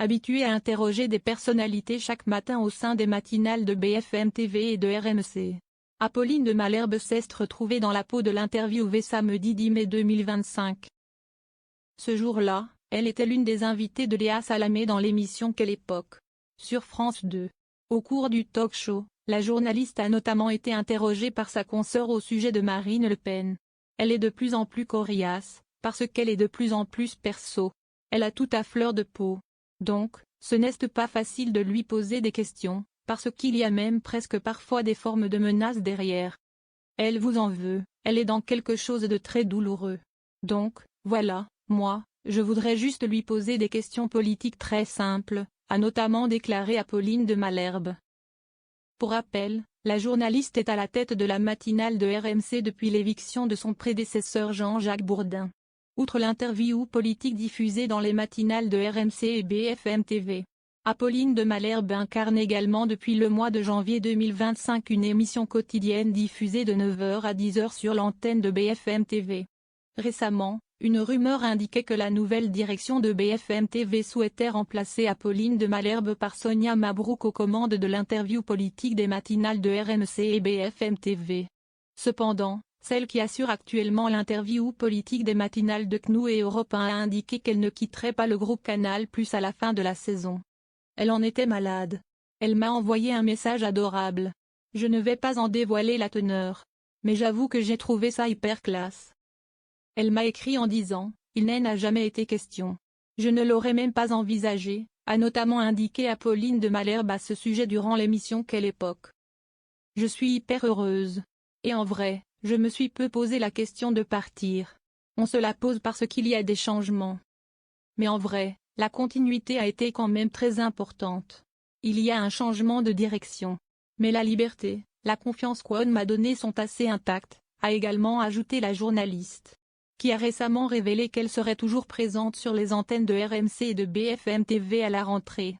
habituée à interroger des personnalités chaque matin au sein des matinales de BFM TV et de RMC. Apolline de Malherbe s'est retrouvée dans la peau de l'interviewé samedi 10 mai 2025. Ce jour-là, elle était l'une des invitées de Léa Salamé dans l'émission Quelle époque sur France 2. Au cours du talk-show, la journaliste a notamment été interrogée par sa consoeur au sujet de Marine Le Pen. Elle est de plus en plus coriace, parce qu'elle est de plus en plus perso. Elle a tout à fleur de peau. Donc, ce n'est pas facile de lui poser des questions, parce qu'il y a même presque parfois des formes de menaces derrière. Elle vous en veut, elle est dans quelque chose de très douloureux. Donc, voilà, moi, je voudrais juste lui poser des questions politiques très simples, a notamment déclaré Apolline de Malherbe. Pour rappel, la journaliste est à la tête de la matinale de RMC depuis l'éviction de son prédécesseur Jean-Jacques Bourdin. Outre l'interview politique diffusée dans les matinales de RMC et BFM TV, Apolline de Malherbe incarne également depuis le mois de janvier 2025 une émission quotidienne diffusée de 9h à 10h sur l'antenne de BFM TV. Récemment, une rumeur indiquait que la nouvelle direction de BFM TV souhaitait remplacer Apolline de Malherbe par Sonia Mabrouk aux commandes de l'interview politique des matinales de RMC et BFM TV. Cependant, celle qui assure actuellement l'interview politique des matinales de CNOU et Europe 1 a indiqué qu'elle ne quitterait pas le groupe Canal+ à la fin de la saison. Elle en était malade. Elle m'a envoyé un message adorable. Je ne vais pas en dévoiler la teneur. Mais j'avoue que j'ai trouvé ça hyper classe. Elle m'a écrit en disant « Il n'en a jamais été question. Je ne l'aurais même pas envisagé », a notamment indiqué Apolline de Malherbe à ce sujet durant l'émission Quelle époque. Je suis hyper heureuse. Et en vrai, je me suis peu posé la question de partir. On se la pose parce qu'il y a des changements. Mais en vrai, la continuité a été quand même très importante. Il y a un changement de direction. Mais la liberté, la confiance qu'on m'a donnée sont assez intactes, a également ajouté la journaliste, qui a récemment révélé qu'elle serait toujours présente sur les antennes de RMC et de BFM TV à la rentrée.